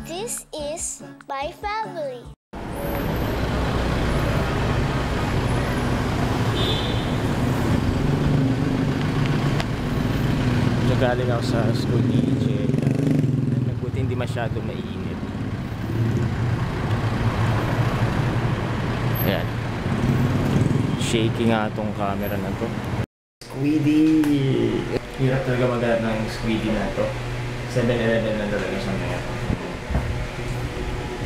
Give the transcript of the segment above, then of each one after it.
This is my family. Galing ako sa school ni EJ. Nagbuti hindi masyado mainit. Ayan. Shaky nga itong camera na to. Squiddy! Hirap talaga maghanap ng Squiddy na to. 7-Eleven na talaga siya ngayon.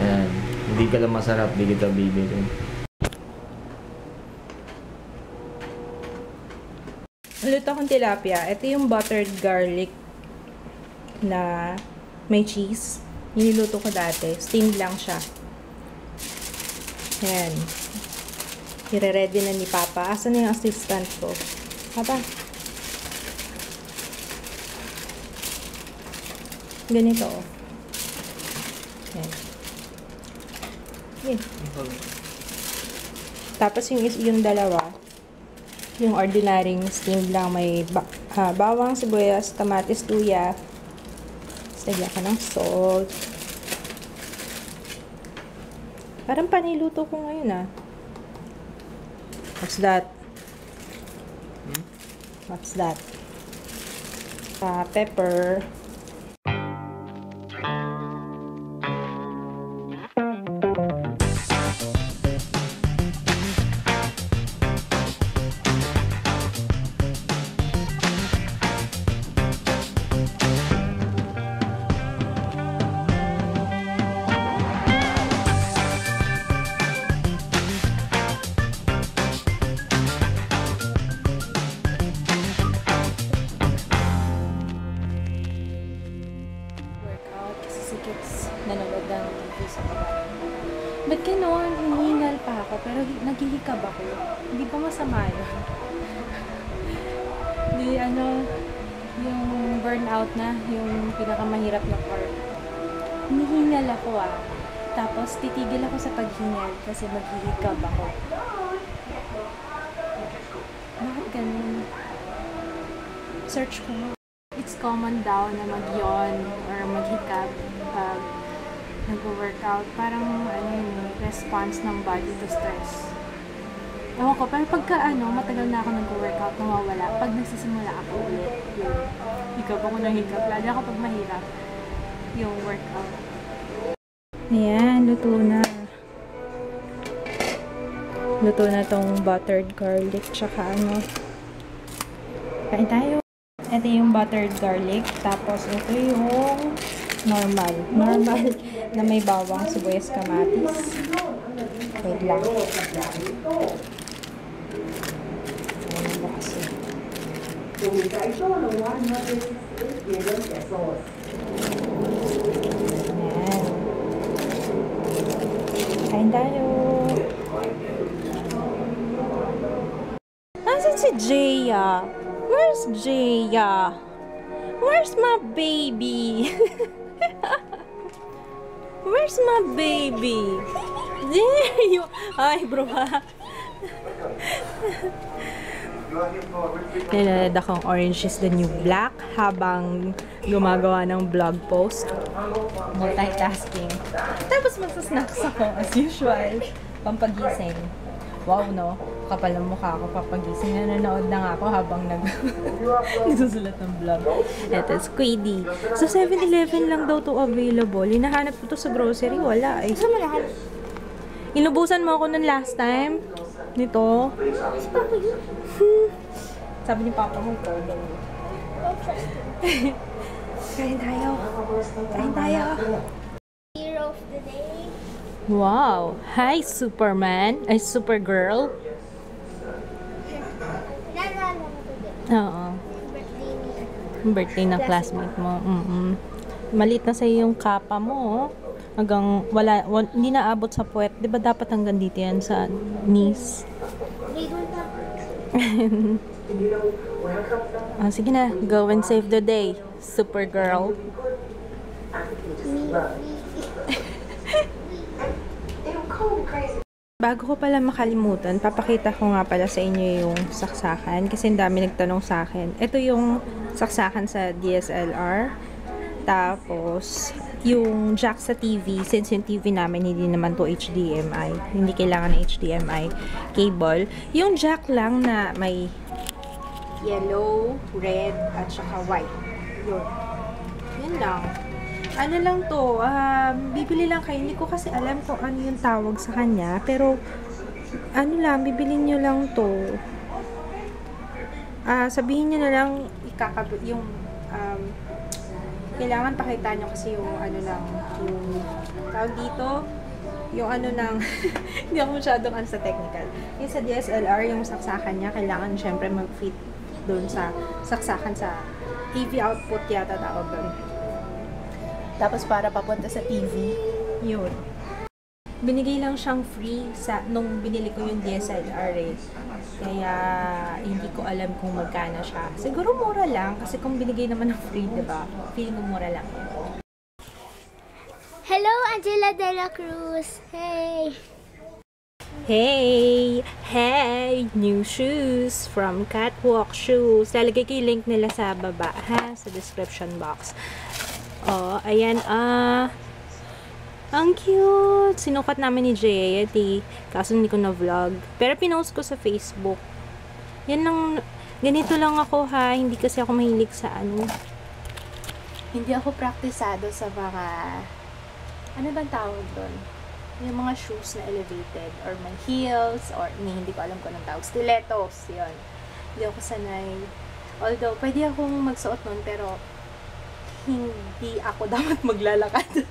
Ayan. Hindi ka lang masarap, di kita bibili. Luto akong tilapia. Ito yung buttered garlic na may cheese. Nililuto ko dati. Steamed lang siya. Ayan. I-ready na ni Papa. Asan na yung assistant ko? Papa. Ganito. Ayan. Ayan. Tapos yung dalawa. Yung ordinaryong steamed lang, may bawang, sibuyas, kamatis, luya. Lagyan ka ng salt. Parang paniluto ko ngayon ah. What's that? What's that? Pepper. Nanonood ng TV sa baba. Ba't gano'n? Hinihingal pa ako, pero naghihikab ako. Hindi pa masama yun. Di, yung burnout na, yung pinakamahirap na part. Hinihingal ako ah. Tapos, titigil ako sa paghingal kasi maghihikab ako. Bakit ganun? Search ko. It's common daw na mag-yawn or maghikab pag nag-workout. Parang response ng body to stress. Ewan ko, pero pagka matagal na ako nag-workout, nawawala. Pag nagsisimula ako ulit, yung hikab ako ng hikab. Lalo ako pag mahirap yung workout. Ayan, luto na. Luto na tong buttered garlic, tsaka kain tayo. Ito yung buttered garlic, tapos ito yung normal na may bawang, sibuyas, kamatis. Wait lang. Ayan. Kain tayo. Nasaan si Jaya? Where's Jaya? Where's my baby? Where's my baby? There you... Ay, bro ha. Nilalad akong Orange is the New Black habang gumagawa ng vlog post. Multitasking. Tapos magsasnacks ako as usual. Pampagising. Wow, no? Kapal ang mukha ko papagising. Nanonood na nga ako habang nagsusulat ng vlog. Ito, Squiddy. Sa 7-Eleven lang daw to available. Hinahanap ko to sa grocery. Wala eh. Saan mo nahanap? Inubusan mo ako nun last time. Nito. Sabi ni Papa mo ito. Kain tayo. Kain tayo. Hero of the day. Wow! Hi, Superman! Ay, Supergirl! Oo. Birthday ng classmate mo. Maliit na sa'yo yung kapa mo. Hanggang hindi naabot sa puwet. Di ba dapat hanggang dito yan sa knees? Sige na. Go and save the day, Supergirl. Bago ko pala makalimutan, papakita ko nga pala sa inyo yung saksakan kasi ang dami nagtanong sa akin. Ito yung saksakan sa DSLR. Tapos, yung jack sa TV, since yung TV namin hindi naman to HDMI, hindi kailangan ng HDMI cable. Yung jack lang na may yellow, red, at saka white. Yun. Yun lang. Ano lang to, bibili lang kayo. Hindi ko kasi alam kung ano yung tawag sa kanya, pero ano lang, bibili nyo lang to. Sabihin nyo na lang, yung kailangan pakita nyo kasi yung ano lang, yung tawag dito, yung ano lang, hindi ako masyadong sa technical. Yung sa DSLR, yung saksakan niya, kailangan syempre mag-fit doon sa saksakan sa AV output yata tawag doon. Tapos para papunta sa TV, yun. Binigay lang siyang free nung binili ko yung DSLR eh. Kaya hindi ko alam kung magkano siya. Siguro mura lang kasi kung binigay naman ng free, diba? Feeling ko mura lang. Hello, Angela De La Cruz. Hey! Hey! Hey! New shoes from Catwalk Shoes. Lalagay ko yung link nila sa baba, ha? Sa description box. Oh, ayan, ang cute! Sinukat namin ni Jay, kaso hindi ko na-vlog. Pero pinost ko sa Facebook. Yan lang, ganito lang ako ha, hindi kasi ako mahilig sa ano. Hindi ako praktisado sa mga, ano bang tawag doon? Yung mga shoes na elevated, or may heels, or hindi ko alam kung anong tawag. Stilettos, yun. Hindi ako sanay. Although, pwede akong magsuot nun, pero hindi ako dapat maglalakad.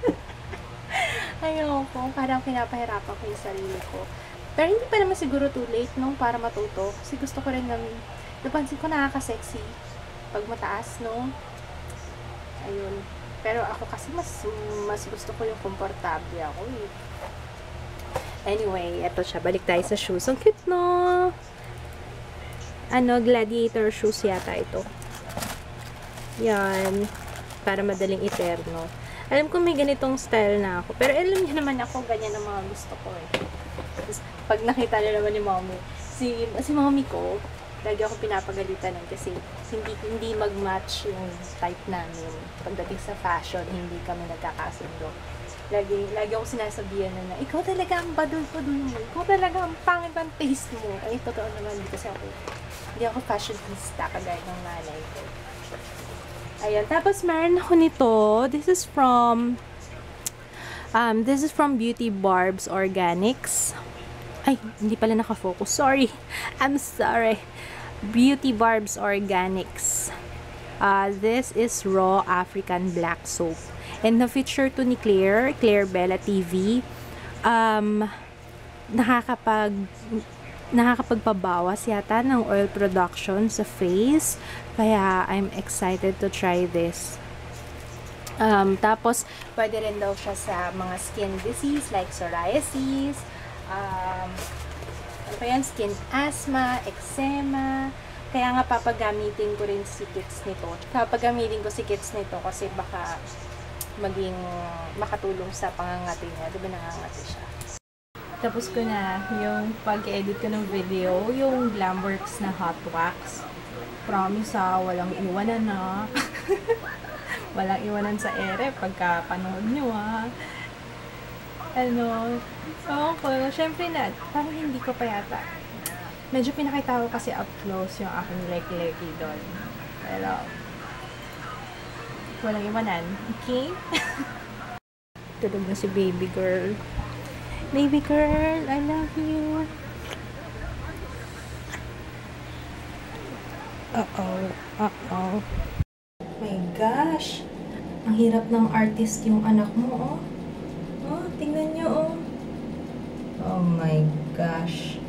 Ayoko, parang pinapahirapan ko yung sarili ko. Pero hindi pa naman siguro too late, no? Para matuto. Kasi gusto ko rin napansin ko nakaka-sexy pag mataas, no? Ayun. Pero ako kasi mas gusto ko yung komportable ako, eh. Anyway, eto siya. Balik tayo sa shoes. Ang cute, no? Gladiator shoes yata ito. Yan. Para madaling iterno. Alam ko may ganitong style na ako. Pero alam niyo naman ako, ganyan ang mga gusto ko eh. Tapos, pag nakita niyo naman ni mommy, si mommy ko, lagi ako pinapagalitan nun kasi hindi mag-match yung type namin. Pagdating sa fashion, hindi kami nagkakasundo. Lagi ako sinasabihan na ikaw talaga ang badul-badul mo. Ikaw talaga ang pangit ang taste mo. Ay, totoo naman. Kasi hindi ako fashionista kagaya ng nanay ko. Ayan, tapos meron ako nito. This is from Beauty Barbs Organics. Ay, hindi pala nakafocus. Sorry. I'm sorry. Beauty Barbs Organics. This is raw African black soap. And na-feature to ni Claire Bella TV. Nakakapagpabawas yata ng oil production sa face. Kaya, I'm excited to try this. Tapos, pwede rin daw siya sa mga skin disease like psoriasis, skin asthma, eczema. Kaya nga, papagamitin ko rin si kits nito. Papagamitin ko si kits nito kasi baka maging makatulong sa pangangati niya. Diba nangangati siya? Tapos ko na yung pag-edit ko ng video, yung Glamworks na hot wax. Promise walang iwanan na. Walang iwanan sa ere pagka panood nyo syempre na, parang hindi ko pa yata. Medyo pinakita ko kasi up close yung aking leki-leki doon. Pero, walang iwanan. Okay? Tulog na si baby girl. Baby girl, I love you. Uh-oh. My gosh. Ang hirap ng artist yung anak mo, oh. Oh, tingnan nyo, oh. Oh my gosh.